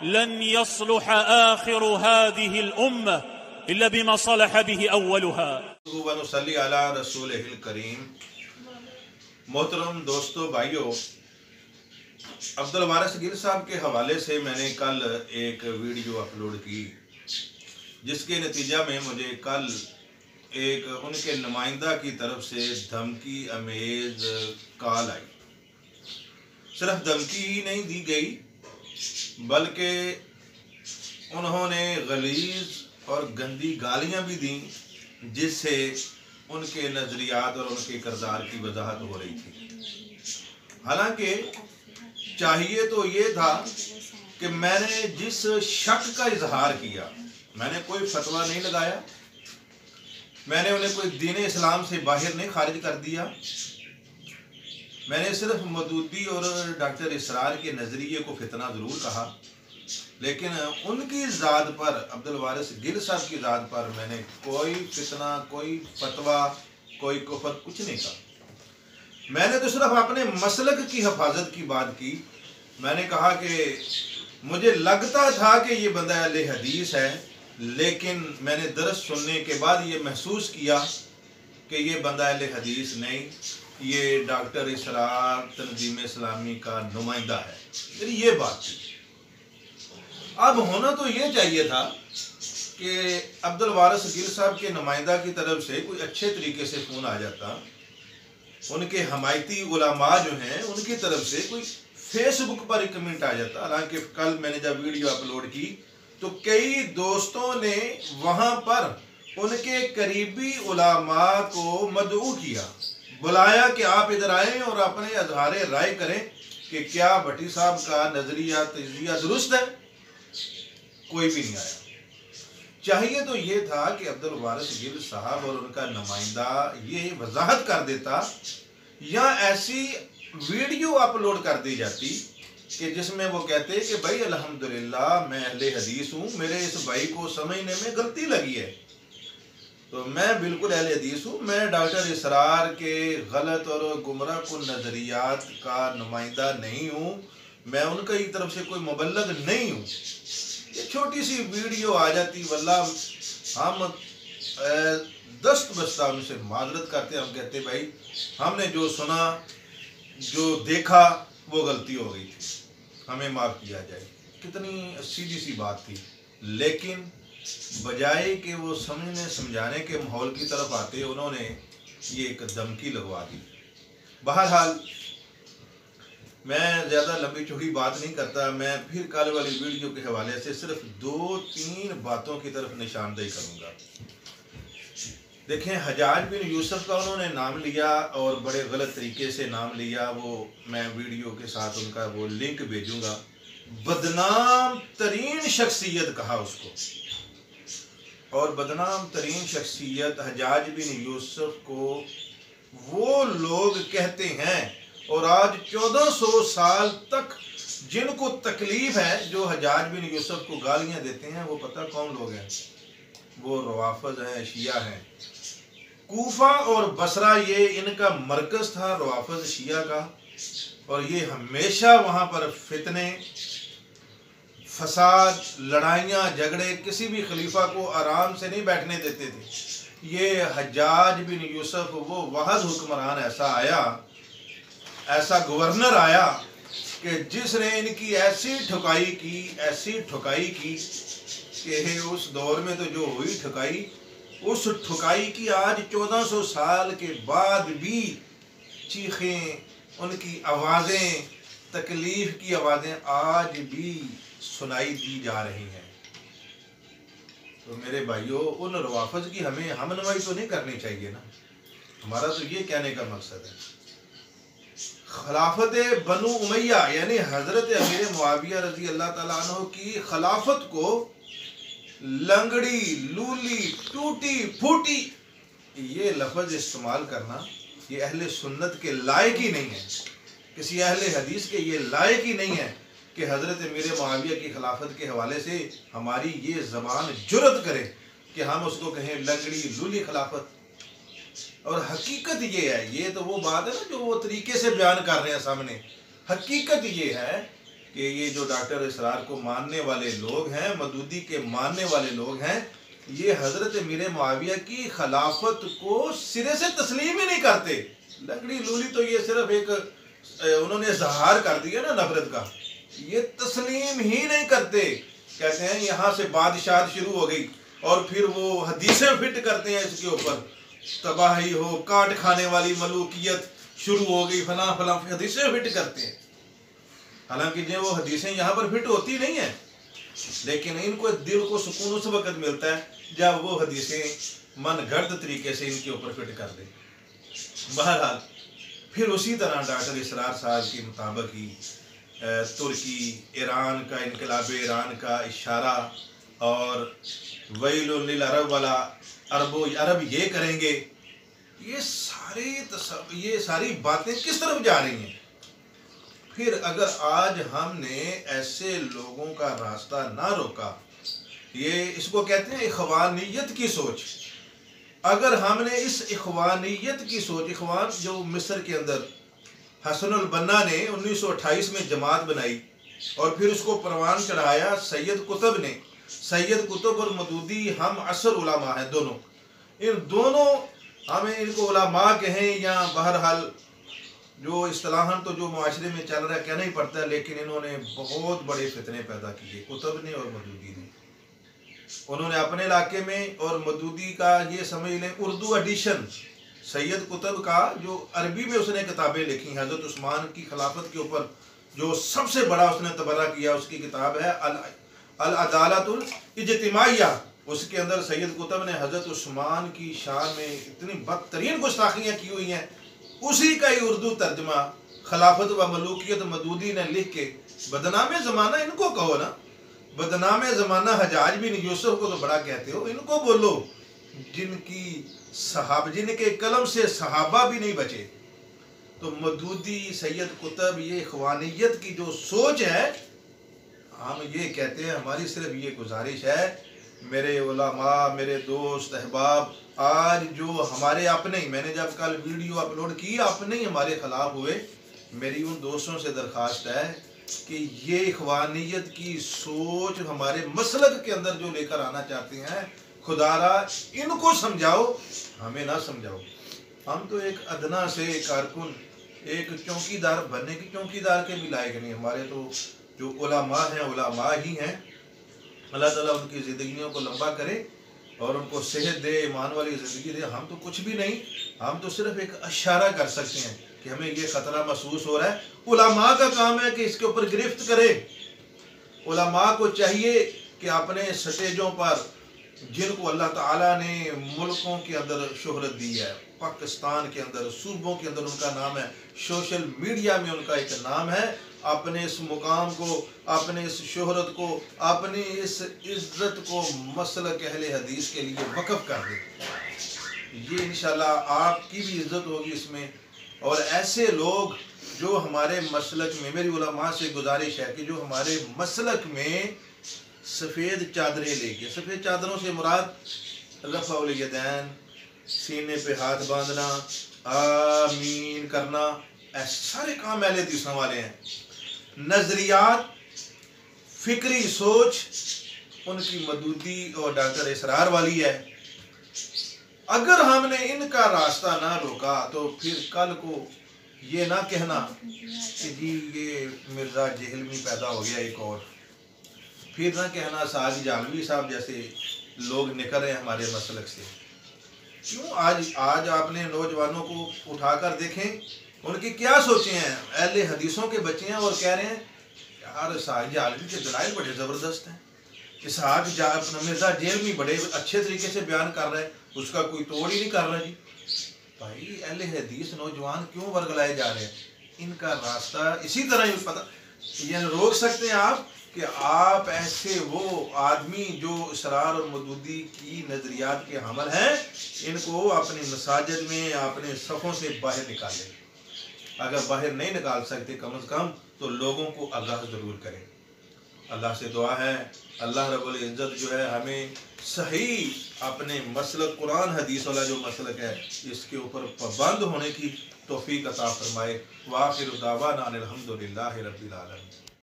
لن يصلح آخر هذه الأمة إلا بما صلح به أولها. ونصلي على رسوله الكريم. محترم دوستو بھائیو، عبدالوارث گل صاحب کے حوالے سے میں نے کل ایک ویڈیو اپلوڈ کی، جس کے نتیجہ میں مجھے کل ایک ان کے نمائندہ کی طرف سے دھمکی امیز کال آئی. صرف دھمکی ہی نہیں دی گئی بلکہ انہوں نے غلیظ اور گندی گالیاں بھی دیں، جس سے ان کے نظریات اور ان کے کردار کی وضاحت ہو رہی تھی. حالانکہ چاہیے تو یہ تھا کہ میں نے جس شک کا اظہار کیا، میں نے کوئی فتویٰ نہیں لگایا، میں نے انہیں کوئی دین اسلام سے باہر نہیں خارج کر دیا، میں نے صرف مودودی اور ڈاکٹر اسرار کے نظریے کو فتنہ ضرور کہا، لیکن ان کی ذات پر، عبدالوارث گل صاحب کی ذات پر میں نے کوئی فتنہ، کوئی فتویٰ، کوئی کفر کچھ نہیں کہا. میں نے تو صرف اپنے مسلک کی حفاظت کی بات کی. میں نے کہا کہ مجھے لگتا تھا کہ یہ بندہ اہل حدیث ہے، لیکن میں نے درس سننے کے بعد یہ محسوس کیا کہ یہ بندہ اہل حدیث نہیں، یہ ڈاکٹر اسرار تنظیم اسلامی کا نمائندہ ہے. میری یہ بات تھی. اب ہونا تو یہ چاہیے تھا کہ عبدالوارث گل صاحب کے نمائندہ کی طرف سے کوئی اچھے طریقے سے فون آ جاتا، ان کے حمایتی علماء جو ہیں ان کی طرف سے کوئی فیس بک پر ایک کمنٹ آ جاتا. حالانکہ کل میں نے جب ویڈیو اپلوڈ کی تو کئی دوستوں نے وہاں پر ان کے قریبی علماء کو مدعو کیا، بلایا کہ آپ ادھر آئیں اور اپنے اظہار رائے کریں کہ کیا بھٹی صاحب کا نظریہ تجزیہ درست ہے. کوئی بھی نہیں آیا. چاہیے تو یہ تھا کہ عبدالوارث گل صاحب اور ان کا نمائندہ یہ وضاحت کر دیتا، یا ایسی ویڈیو اپلوڈ کر دی جاتی کہ جس میں وہ کہتے کہ بھائی الحمدللہ میں اہل حدیث ہوں، میرے اس بھائی کو سمجھنے میں غلطی لگی ہے، تو میں بالکل اہل حدیث ہوں، میں ڈاکٹر اسرار کے غلط اور گمراہ کن نظریات کا نمائندہ نہیں ہوں، میں ان کی طرف سے کوئی مبلغ نہیں ہوں. یہ چھوٹی سی ویڈیو آ جاتی، واللہ ہم دست بستہ ان سے معذرت کرتے، ہم کہتے بھائی ہم نے جو سنا، جو دیکھا وہ غلطی ہو گئی تھی، ہمیں معاف کیا جائے. کتنی سیدھی سی بات تھی. لیکن بجائے کہ وہ سمجھنے سمجھانے کے ماحول کی طرف آتے، انہوں نے یہ ایک دھمکی لگوا دی. بہرحال میں زیادہ لمبی چوڑی بات نہیں کرتا، میں پھر کل والی ویڈیو کے حوالے سے صرف 2-3 باتوں کی طرف نشاندہی کروں گا. دیکھیں، حجاج بن یوسف کا انہوں نے نام لیا اور بڑے غلط طریقے سے نام لیا. وہ میں ویڈیو کے ساتھ ان کا وہ لنک بھیجوں گا. بدنام ترین شخصیت کہا اس کو، اور بدنام ترین شخصیت حجاج بن یوسف کو وہ لوگ کہتے ہیں، اور آج 1400 سال تک جن کو تکلیف ہے، جو حجاج بن یوسف کو گالیاں دیتے ہیں، وہ پتہ کون لوگ ہیں؟ وہ روافض ہیں، شیعہ ہیں. کوفہ اور بصرہ یہ ان کا مرکز تھا، روافض شیعہ کا، اور یہ ہمیشہ وہاں پر فتنے، فساد، لڑائیاں، جھگڑے، کسی بھی خلیفہ کو آرام سے نہیں بیٹھنے دیتے تھے. یہ حجاج بن یوسف وہ واحد حکمران ایسا آیا، ایسا گورنر آیا کہ جس نے ان کی ایسی ٹھکائی کی کہ اس دور میں تو جو ہوئی ٹھکائی، اس ٹھکائی کی آج 1400 سال کے بعد بھی چیخیں، ان کی آوازیں، تکلیف کی آوازیں آج بھی سنائی دی جا رہی ہیں. تو میرے بھائیوں، ان روافض کی ہمیں ہم نمائی تو نہیں کرنی چاہیے نا. ہمارا تو یہ کہنے کا مقصد ہے، خلافت بنو امیہ یعنی حضرت امیر معاویہ رضی اللہ تعالیٰ عنہ کی خلافت کو لنگڑی، لولی، ٹوٹی پھوٹی یہ لفظ استعمال کرنا یہ اہل سنت کے لائق ہی نہیں ہے. کسی اہل حدیث کے یہ لائق ہی نہیں ہے کہ حضرت امیر معاویہ کی خلافت کے حوالے سے ہماری یہ زبان جرأت کرے کہ ہم اس کو کہیں لنگڑی، لولی خلافت. اور حقیقت یہ ہے، یہ تو وہ بات ہے نا جو وہ طریقے سے بیان کر رہے ہیں سامنے. حقیقت یہ ہے کہ یہ جو ڈاکٹر اسرار کو ماننے والے لوگ ہیں، مودودی کے ماننے والے لوگ ہیں، یہ حضرت میر معاویہ کی خلافت کو سرے سے تسلیم ہی نہیں کرتے۔ لکڑی لولی تو یہ صرف ایک انہوں نے اظہار کر دیا نا نفرت کا، یہ تسلیم ہی نہیں کرتے۔ کہتے ہیں یہاں سے بادشاہت شروع ہو گئی، اور پھر وہ حدیثیں فٹ کرتے ہیں اس کے اوپر، تباہی ہو، کاٹ کھانے والی ملوکیت شروع ہو گئی، فلاں فلاں حدیثیں فٹ کرتے ہیں۔ حالانکہ جو وہ حدیثیں یہاں پر فٹ ہوتی نہیں ہیں، لیکن ان کو دل کو سکون اس وقت ملتا ہے جب وہ حدیثیں من گھڑت طریقے سے ان کے اوپر فٹ کر دیں۔ بہرحال پھر اسی طرح ڈاکٹر اسرار صاحب کے مطابق ہی ترکی، ایران کا انقلاب ایران کا اشارہ، اور ویل للعرب والا عرب یہ کریں گے، یہ ساری باتیں کس طرف جا رہی ہیں؟ پھر اگر آج ہم نے ایسے لوگوں کا راستہ نہ روکا، یہ اس کو کہتے ہیں اخوانیت کی سوچ، اگر ہم نے اس اخوانیت کی سوچ، اخوان جو مصر کے اندر حسن البنا نے 1928 میں جماعت بنائی اور پھر اس کو پروان چڑھایا سید قطب نے، سید قطب اور مودودی ہم عصر علماء ہیں دونوں، ان دونوں ہمیں ان کو علماء کہیں یا بہرحال جو اصطلاحاً تو جو معاشرے میں چل رہا ہے کہنا ہی پڑتا ہے، لیکن انہوں نے بہت بڑے فتنے پیدا کیے قطب نے اور مودودی نے۔ انہوں نے اپنے علاقے میں، اور مودودی کا یہ سمجھ لیں اردو ایڈیشن سید قطب کا، جو عربی میں اس نے کتابیں لکھی حضرت عثمان کی خلافت کے اوپر، جو سب سے بڑا اس نے تبرہ کیا، اس کی کتاب ہے العدالت الاجتماعیہ۔ اس کے اندر سید قطب نے حضرت عثمان کی شان میں اتنی بدترین گستاخیاں کی ہوئی ہیں، اسی کا ہی اردو ترجمہ خلافت و ملوکیت مودودی نے لکھ کے، بدنام زمانہ ان کو کہو نا، بدنام زمانہ حجاج بن یوسف کو تو بڑا کہتے ہو، ان کو بولو جن کے قلم سے صحابہ بھی نہیں بچے۔ تو مودودی، سید قطب، یہ اخوانیت کی جو سوچ ہے، ہم یہ کہتے ہیں، ہماری صرف یہ گزارش ہے میرے علماء، میرے دوست احباب، آج جو ہمارے اپنے ہی، میں نے جب کل ویڈیو اپلوڈ کی، اپنے ہی ہمارے خلاف ہوئے، میری ان دوستوں سے درخواست ہے کہ یہ اخوانیت کی سوچ ہمارے مسلک کے اندر جو لے کر آنا چاہتے ہیں، خدا را ان کو سمجھاؤ، ہمیں نہ سمجھاؤ۔ ہم تو ایک ادنا سے کارکن، ایک چوکیدار بننے کی چوکیدار کے بھی لائق نہیں، ہمارے تو جو علماء ہیں علماء ہی ہیں۔ اللہ تعالیٰ ان کی زندگیوں کو لمبا کرے اور ان کو صحت دے، ایمان والی زندگی دے۔ ہم تو کچھ بھی نہیں، ہم تو صرف ایک اشارہ کر سکتے ہیں کہ ہمیں یہ خطرہ محسوس ہو رہا ہے۔ علماء کا کام ہے کہ اس کے اوپر گرفت کرے۔ علماء کو چاہیے کہ اپنے سٹیجوں پر، جن کو اللہ تعالیٰ نے ملکوں کے اندر شہرت دی ہے، پاکستان کے اندر، صوبوں کے اندر ان کا نام ہے، سوشل میڈیا میں ان کا ایک نام ہے، اپنے اس مقام کو، اپنے اس شہرت کو، اپنی اس عزت کو مسلک اہل حدیث کے لیے وقف کر دے۔ یہ انشاءاللہ آپ کی بھی عزت ہوگی اس میں۔ اور ایسے لوگ جو ہمارے مسلک میں، میری علماء سے گزارش ہے کہ جو ہمارے مسلک میں سفید چادریں لے کے، سفید چادروں سے مراد رفع الیدین، سینے پہ ہاتھ باندھنا، آمین کرنا، ایسے سارے کام اہل حدیث والے ہیں۔ نظریات، فکری سوچ ان کی مودودی اور ڈاکٹر اسرار والی ہے۔ اگر ہم نے ان کا راستہ نہ روکا تو پھر کل کو یہ نہ کہنا کہ جی یہ مرزا جہلمی پیدا ہو گیا ایک اور، پھر نہ کہنا سعد جہلمی صاحب جیسے لوگ نکل رہے ہیں ہمارے مسلک سے۔ کیوں آج آپ نے نوجوانوں کو اٹھا کر دیکھیں، ان کی کیا سوچیں ہیں؟ اہل حدیثوں کے بچے ہیں اور کہہ رہے ہیں یار سعد جہلمی کے دلائل بڑے زبردست ہیں، اپنا مرزا جہلمی بڑے اچھے طریقے سے بیان کر رہے ہیں، اس کا کوئی توڑ ہی نہیں کر رہا۔ جی بھائی اہل حدیث نوجوان کیوں ورگلائے جا رہے ہیں؟ ان کا راستہ اسی طرح ہی پتہ یہ روک سکتے ہیں آپ کہ آپ ایسے وہ آدمی جو اسرار اور مودودی کی نظریات کے حامل ہیں، ان کو اپنی مساجد میں اپنے صفوں سے باہر نکالیں۔ اگر باہر نہیں نکال سکتے کم از کم تو لوگوں کو آگاہ ضرور کریں۔ اللہ سے دعا ہے اللہ رب العزت جو ہے ہمیں صحیح اپنے مسلک قرآن حدیث والا جو مسلک ہے اس کے اوپر پابند ہونے کی توفیق عطا فرمائے۔ وآخر دعوانا ان الحمد للہ رب العالمین۔